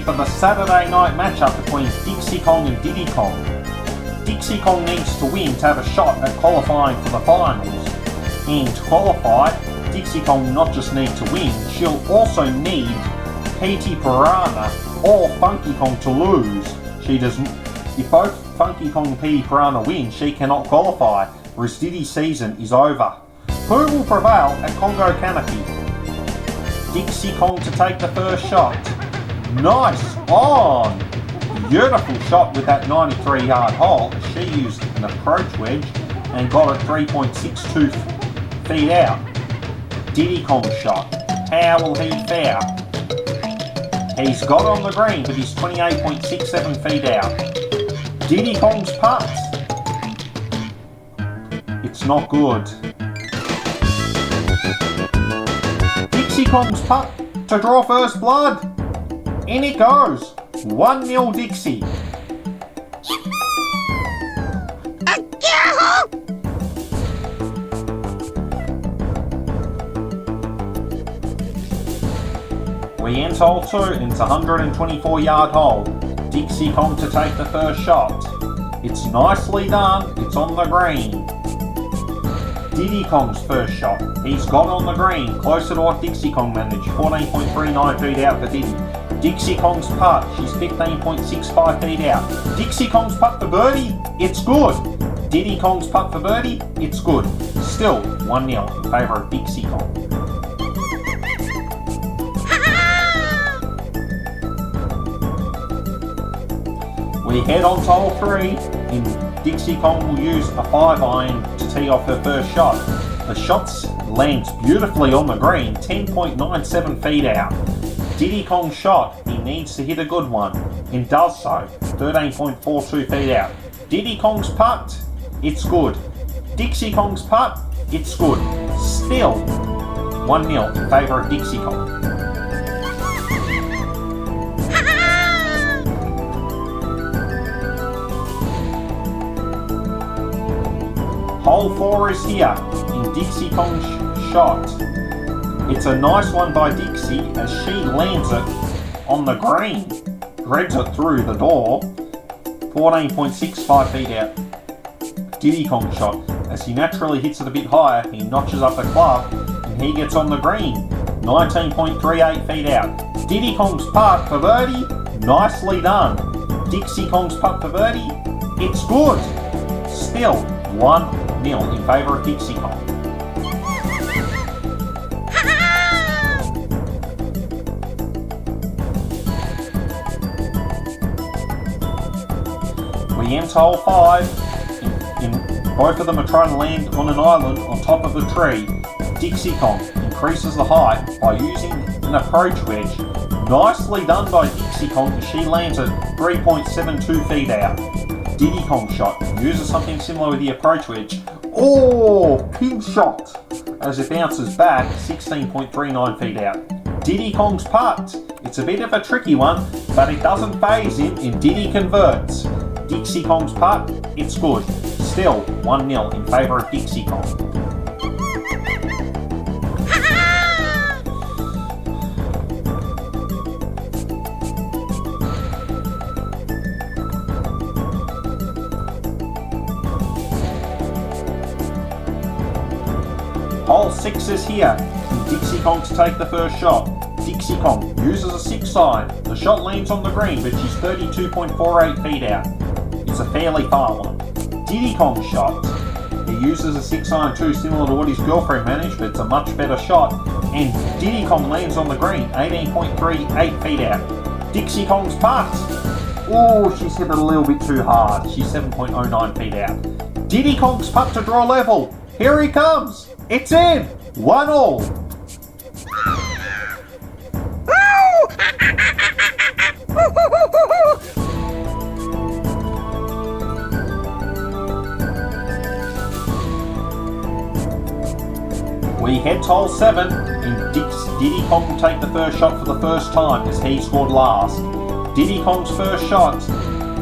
for the Saturday night matchup between Dixie Kong and Diddy Kong. Dixie Kong needs to win to have a shot at qualifying for the finals. And to qualify, Dixie Kong will not just need to win, she'll also need Petey Piranha or Funky Kong to lose. If both Funky Kong and Petey Piranha win, she cannot qualify, whereas Diddy's season is over. Who will prevail at Congo Canopy? Dixie Kong to take the first shot. Nice on! Beautiful shot with that 93-yard hole. She used an approach wedge and got it 3.62 feet out. Diddy Kong shot. How will he fare? He's got on the green, but he's 28.67 feet out. Diddy Kong's putt. It's not good. Dixie Kong's putt to draw first blood. In it goes. 1-0 Dixie. We enter hole 2, and it's a 124-yard hole. Dixie Kong to take the first shot. It's nicely done, it's on the green. Diddy Kong's first shot. He's got on the green, closer to what Dixie Kong managed, 14.39 feet out for Diddy. Dixie Kong's putt, she's 15.65 feet out. Dixie Kong's putt for birdie, it's good. Diddy Kong's putt for birdie, it's good. Still 1-0 in favour of Dixie Kong. We head on to hole 3, and Dixie Kong will use a 5-iron to tee off her first shot. The shot lands beautifully on the green, 10.97 feet out. Diddy Kong's shot, he needs to hit a good one, and does so, 13.42 feet out. Diddy Kong's putt, it's good. Dixie Kong's putt, it's good. Still 1-0 in favour of Dixie Kong. Hole 4 is here, in Dixie Kong's shot. It's a nice one by Dixie as she lands it on the green. Threads it through the door. 14.65 feet out. Diddy Kong shot. As he naturally hits it a bit higher, he notches up the club and he gets on the green. 19.38 feet out. Diddy Kong's putt for birdie. Nicely done. Dixie Kong's putt for birdie. It's good. Still 1-0 in favour of Dixie Kong. We enter hole 5, and both of them are trying to land on an island on top of the tree. Dixie Kong increases the height by using an approach wedge. Nicely done by Dixie Kong, she lands at 3.72 feet out. Diddy Kong shot, uses something similar with the approach wedge. Oh, pin shot! As it bounces back, 16.39 feet out. Diddy Kong's putt. It's a bit of a tricky one, but it doesn't faze him and Diddy converts. Dixie Kong's putt, it's good. Still 1-0 in favour of Dixie Kong. Hole 6 is here, and Dixie Kong to take the first shot. Dixie Kong uses a 6-iron. The shot lands on the green, but she's 32.48 feet out. It's a fairly far one. Diddy Kong shot. He uses a 6-iron too, similar to what his girlfriend managed, but it's a much better shot. And Diddy Kong lands on the green, 18.38 feet out. Dixie Kong's putt. Oh, she's hit it a little bit too hard. She's 7.09 feet out. Diddy Kong's putt to draw level. Here he comes. It's in. 1-1. We head to hole 7, and Diddy Kong will take the first shot for the first time as he scored last. Diddy Kong's first shot,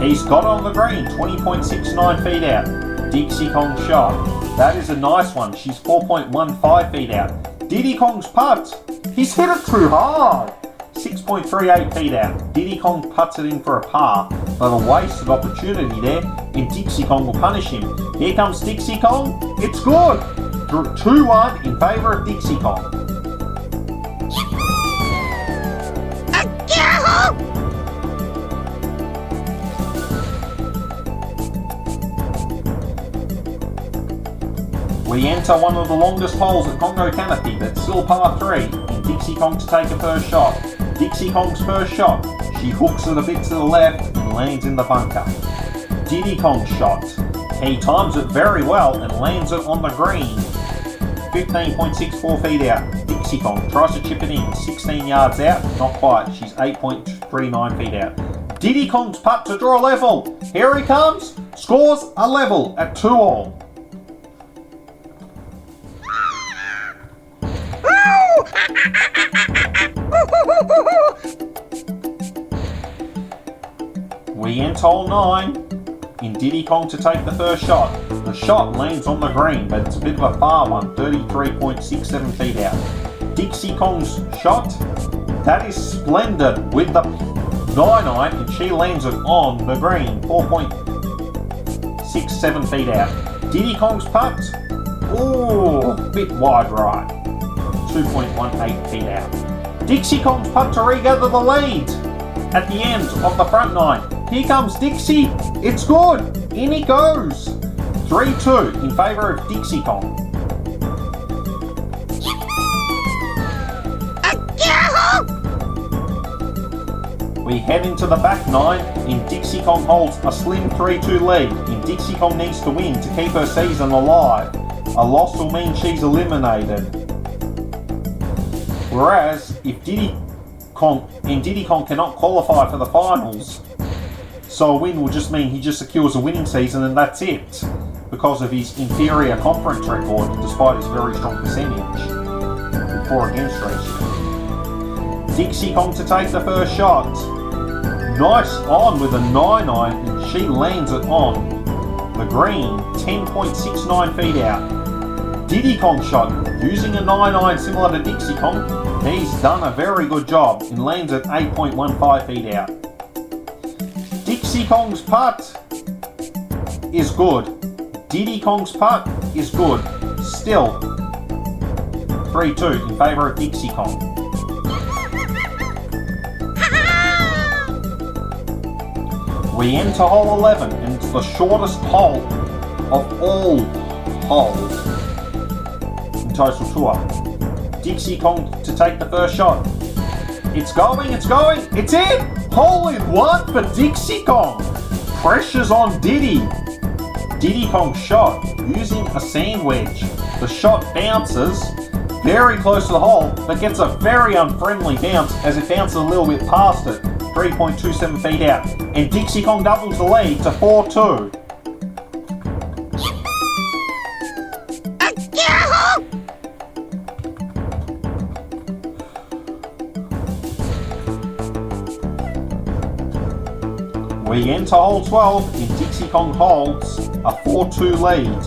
he's got on the green, 20.69 feet out. Dixie Kong's shot, that is a nice one, she's 4.15 feet out. Diddy Kong's putt, he's hit it too hard, 6.38 feet out. Diddy Kong puts it in for a par, but a wasted opportunity there, and Dixie Kong will punish him. Here comes Dixie Kong. It's good. 2-1 in favour of Dixie Kong. We enter one of the longest holes at Congo Canopy, but still par 3, and Dixie Kong to take a first shot. Dixie Kong's first shot. She hooks it a bit to the left and lands in the bunker. Diddy Kong's shot. He times it very well and lands it on the green. 15.64 feet out. Dixie Kong tries to chip it in, 16 yards out, not quite. She's 8.39 feet out. Diddy Kong's putt to draw level. Here he comes. Scores a level at 2-all. We enter hole 9 in Diddy Kong to take the first shot. The shot lands on the green, but it's a bit of a far one, 33.67 feet out. Dixie Kong's shot, that is splendid with the 9-iron, and she lands it on the green, 4.67 feet out. Diddy Kong's putt, ooh, bit wide right, 2.18 feet out. Dixie Kong's putt to regather the lead at the end of the front 9. Here comes Dixie. It's good. In he goes. 3-2 in favour of Dixie Kong. We head into the back 9 and Dixie Kong holds a slim 3-2 lead, and Dixie Kong needs to win to keep her season alive. A loss will mean she's eliminated. Whereas if Diddy Kong cannot qualify for the finals, so a win will just mean he just secures a winning season and that's it, because of his inferior conference record despite his very strong percentage for against ratio. Dixie Kong to take the first shot. Nice on with a 9-iron, and she lands it on the green, 10.69 feet out. Diddy Kong shot, using a 9-iron similar to Dixie Kong. He's done a very good job and lands at 8.15 feet out. Dixie Kong's putt is good. Diddy Kong's putt is good. Still 3-2 in favour of Dixie Kong. We enter hole 11, and it's the shortest hole of all holes in Total Tour. Dixie Kong to take the first shot. It's going, it's in! Hole in 1 for Dixie Kong. Pressure's on Diddy. Diddy Kong shot using a sand wedge. The shot bounces very close to the hole, but gets a very unfriendly bounce as it bounces a little bit past it, 3.27 feet out. And Dixie Kong doubles the lead to 4-2. We enter hole 12 and Dixie Kong holds a 4-2 lead.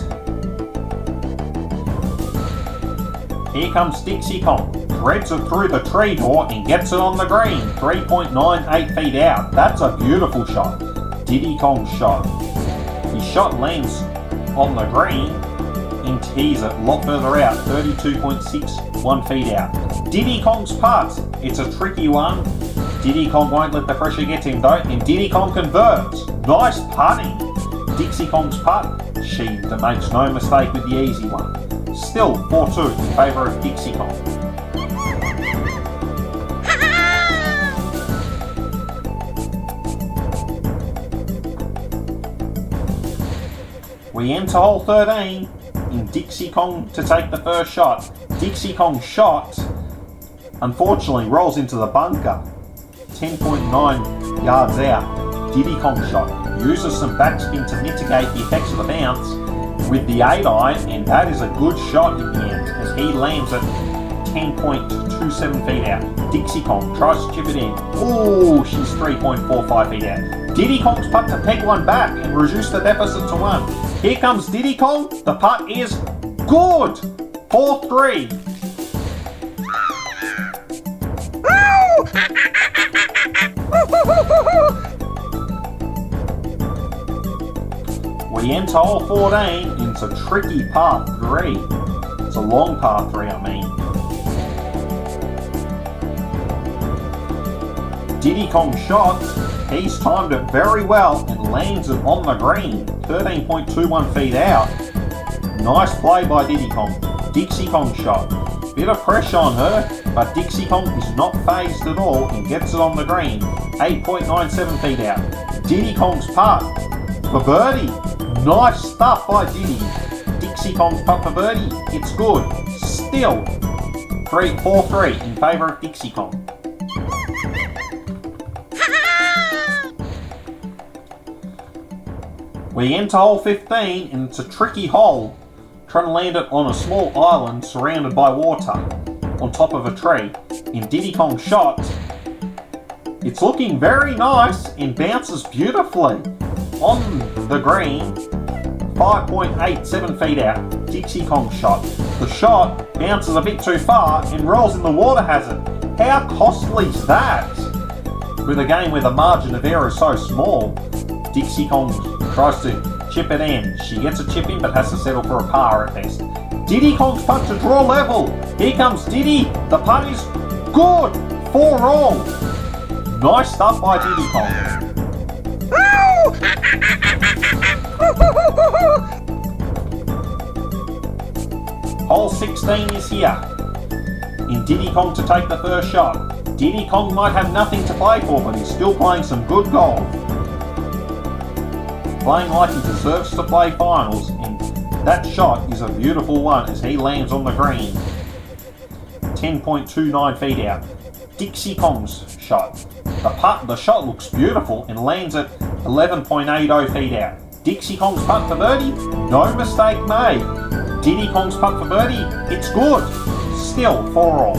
Here comes Dixie Kong, threads it through the tree door and gets it on the green, 3.98 feet out. That's a beautiful shot. Diddy Kong's shot. His shot lands on the green and he's a lot further out, 32.61 feet out. Diddy Kong's putt, it's a tricky one. Diddy Kong won't let the pressure get him though, and Diddy Kong converts. Nice putting. Dixie Kong's putt, she makes no mistake with the easy one. Still 4-2 in favour of Dixie Kong. We enter hole 13 in Dixie Kong to take the first shot. Dixie Kong's shot, unfortunately, rolls into the bunker, 10.9 yards out. Diddy Kong shot uses some backspin to mitigate the effects of the bounce with the 8-iron, and that is a good shot in the end as he lands at 10.27 feet out. Dixie Kong tries to chip it in. Ooh, she's 3.45 feet out. Diddy Kong's putt to peg one back and reduce the deficit to 1. Here comes Diddy Kong. The putt is good. 4-3. We enter hole 14 into tricky part 3. It's a long part 3, I mean. Diddy Kong shot, he's timed it very well and lands it on the green, 13.21 feet out. Nice play by Diddy Kong. Dixie Kong shot. Bit of pressure on her, but Dixie Kong is not phased at all and gets it on the green, 8.97 feet out. Diddy Kong's putt for birdie. Nice stuff by Diddy. Dixie Kong's putt for birdie. It's good. Still 4-3 in favour of Dixie Kong. We enter hole 15 and it's a tricky hole. Trying to land it on a small island surrounded by water on top of a tree. In Diddy Kong's shot, it's looking very nice and bounces beautifully on the green, 5.87 feet out. Dixie Kong shot. The shot bounces a bit too far and rolls in the water hazard. How costly is that? With a game where the margin of error is so small, Dixie Kong tries to chip it in. She gets a chip in but has to settle for a par at best. Diddy Kong's putt to draw level. Here comes Diddy. The putt is good. 4 all. Nice stuff by Diddy Kong. Hole 16 is here. In Diddy Kong to take the first shot. Diddy Kong might have nothing to play for, but he's still playing some good golf. Playing like he deserves to play finals, and that shot is a beautiful one as he lands on the green, 10.29 feet out. Dixie Kong's shot. The shot looks beautiful and lands at 11.80 feet out. Dixie Kong's putt for birdie, no mistake made. Diddy Kong's putt for birdie, it's good. Still 4 all.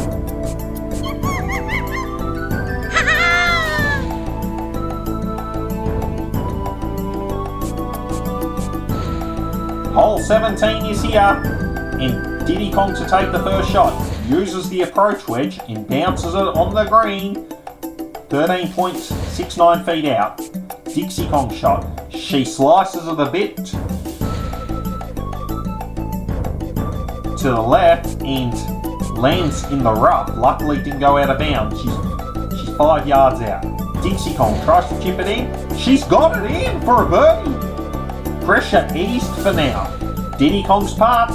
Hole 17 is here, and Diddy Kong to take the first shot. Uses the approach wedge and bounces it on the green, 13.69 feet out. Dixie Kong shot. She slices it a bit to the left and lands in the rough. Luckily it didn't go out of bounds. She's 5 yards out. Dixie Kong tries to chip it in. She's got it in for a birdie. Pressure eased for now. Diddy Kong's putt.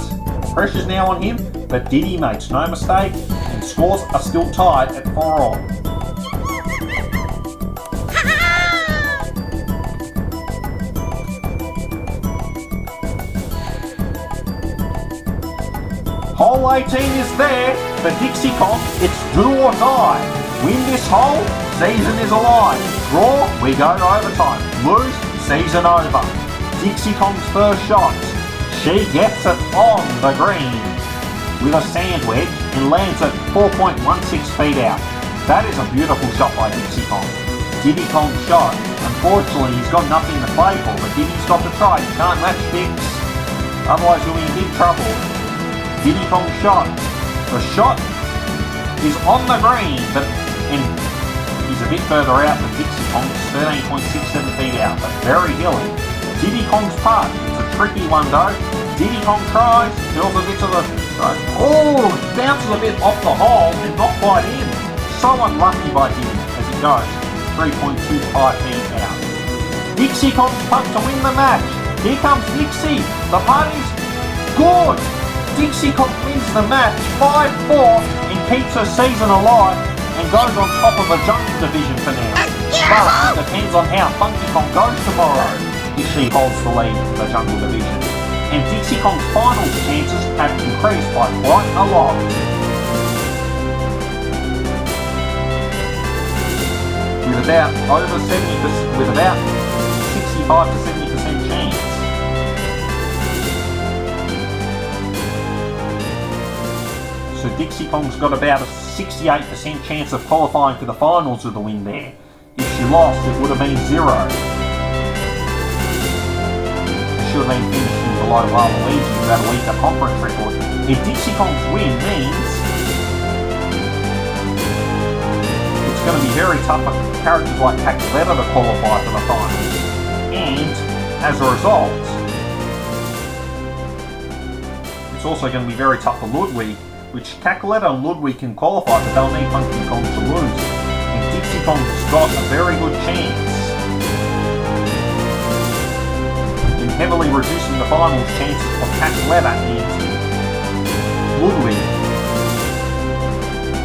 Pressure's now on him, but Diddy makes no mistake and scores are still tied at 4 all. Hole 18 is there for Dixie Kong. It's do or die. Win this hole, season is alive. Draw, we go to overtime. Lose, season over. Dixie Kong's first shot. She gets it on the green with a sand wedge and lands at 4.16 feet out. That is a beautiful shot by Dixie Kong. Diddy Kong's shot. Unfortunately, he's got nothing to play for, but Diddy's got to try. You can't match Dix, otherwise you'll be in big trouble. Diddy Kong's shot. The shot is on the green, and he's a bit further out than Dixie Kong. 13.67 feet out, but very hilly. Diddy Kong's putt. It's a tricky one though. Diddy Kong tries, fills a bit to the right. Oh, bounces a bit off the hole and not quite in. So unlucky by Diddy as it goes 3.25 feet out. Dixie Kong's putt to win the match. Here comes Dixie. The putt is good. Dixie Kong wins the match 5-4 and keeps her season alive and goes on top of the jungle division for now. But it depends on how Funky Kong goes tomorrow if she holds the lead for the jungle division. And Dixie Kong's finals chances have increased by quite a lot. With about over 70%, with about 65 to 70% chance. So Dixie Kong's got about a 68% chance of qualifying for the finals with a win there. If she lost, it would have been 0. She would have been finishing below Waluigi with that weaker conference record. If Dixie Kong's win means it's going to be very tough for characters like Cacoletta to qualify for the finals. And, as a result, it's also going to be very tough for Ludwig, which Cacoletta and Ludwig can qualify, but they'll need Funky Kong to lose. And Dixie Kong's got a very good chance in heavily reducing the finals chances of Cacoletta and Ludwig.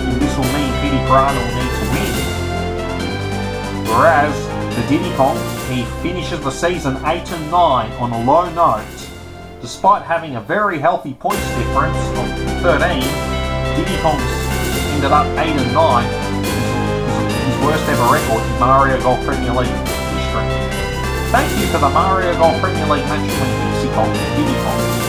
And this will mean Petey Piranha will need to win. Whereas the Diddy Kong, he finishes the season 8 and 9 on a low note. Despite having a very healthy points difference of 13, Diddy Kong's ended up 8 and 9, his worst ever record in Mario Golf Premier League history. Thank you for the Mario Golf Premier League match between Dixie Kong and Diddy Kong.